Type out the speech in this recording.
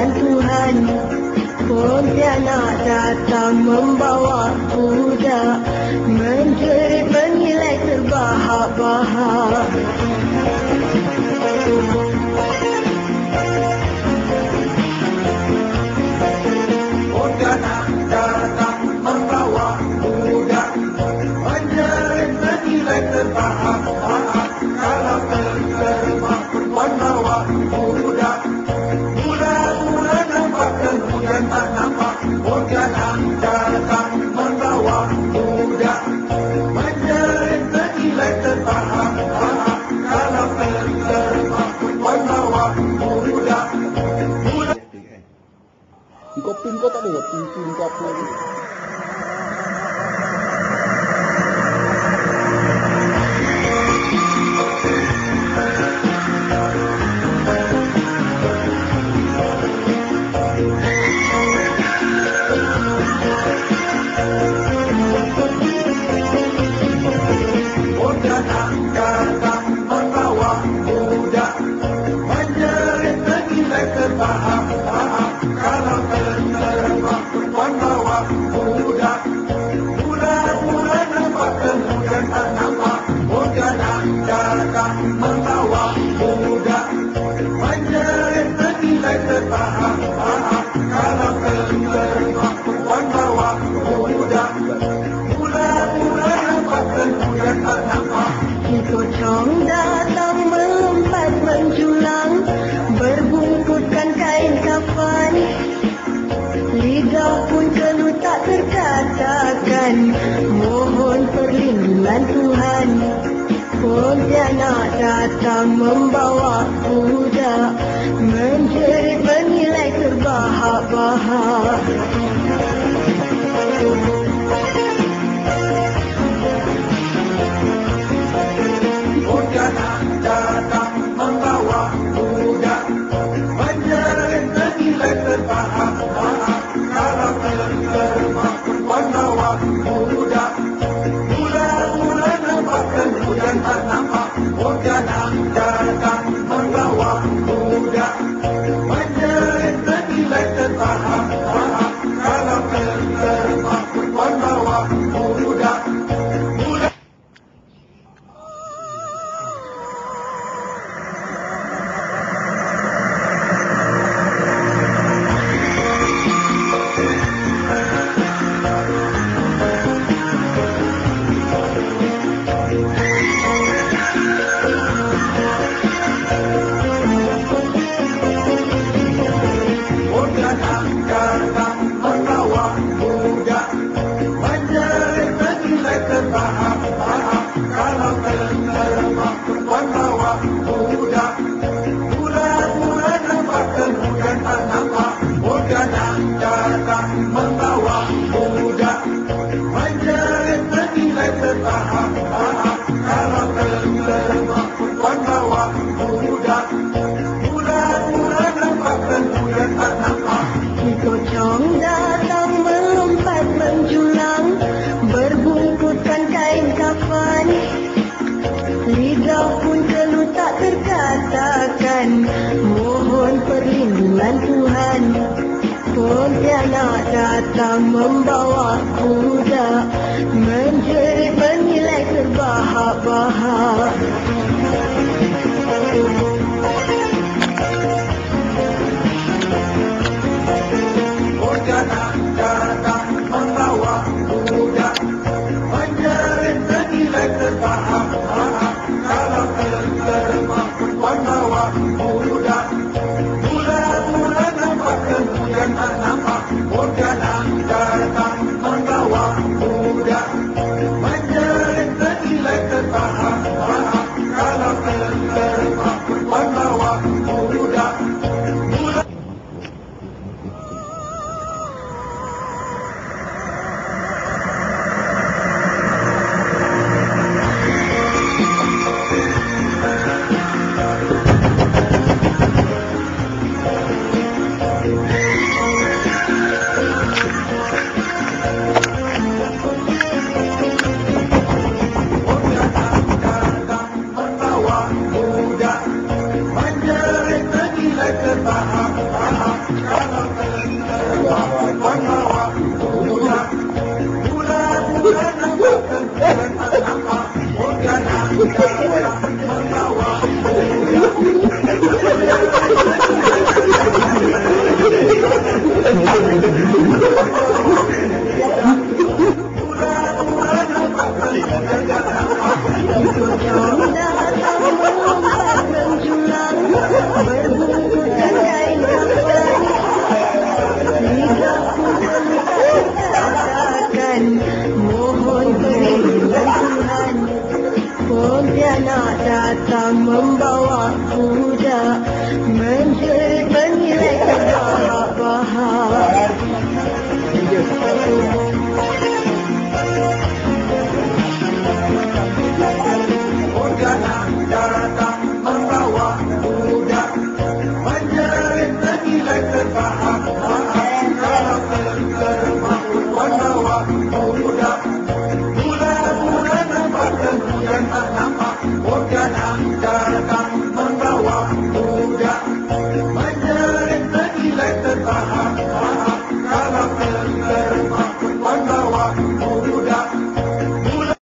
perlindungan Tuhan. Pontianak datang membawa kuda, menjerit menilai terbahak-bahak. Pontianak datang membawa kuda, menjerit menilai terbahak-bahak. Kalau terserempak perempuan bawa kuda, mula-mula nampak kemudian tak nampak. Pontianak datang membawa kuda, menjerit menilai terbahak-bahak. Kalau terserempak perempuan bawa kuda. Kau pin kau tak ada pin kau apa lagi? Pontianak datang membawa kuda, menjerit menilai terbahak-bahak. Kalau terserempak perempuan bawa kuda, mula-mula nampak kemudian tak nampak. Pontianak datang membawa kuda, menjerit menilai terbahak-bahak. Kalau terserempak perempuan bawa kuda, mula-mula nampak kemudian tak nampak. Si pocong datang melompat menjulang, berbungkuskan kain kafan. Lidah pun keluh tak terkatakan, mohon perlindungan Tuhan. Pontianak datang membawa kuda, menjerit menilai terbahak-bahak. Pontianak datang membawa kuda, menjerit menilai terbahak-bahak. Kalau terserempak perempuan bawa kuda, mula-mula nampak kemudian tak nampak. Pontianak datang membawa kuda, menjerit menilai terbahak-bahak. Kalau terserempak perempuan bawa kuda, Pontianak datang membawa kuda, menjerit menilai terbahak-bahak. Kalau terserempak perempuan bawa kuda, mula-mula nampak kemudian tak nampak. Pontianak datang membawa kuda, menjerit menilai terbahak-bahak. Kalau terserempak perempuan bawa kuda, mula-mula nampak kemudian tak nampak. Si pocong datang melompat menjulang, berbungkuskan kain kafan. Lidah pun keluh tak terkatakan, mohon perlindungan Tuhan. Pontianak datang membawa kuda, menjerit menilai terbahak-bahak. Pontianak datang membawa kuda, menjerit menilai terbahak-bahak. Kalau terserempak perempuan bawa kuda, mula-mula nampak kemudian tak nampak. Pontianak datang membawa kuda, datang membawa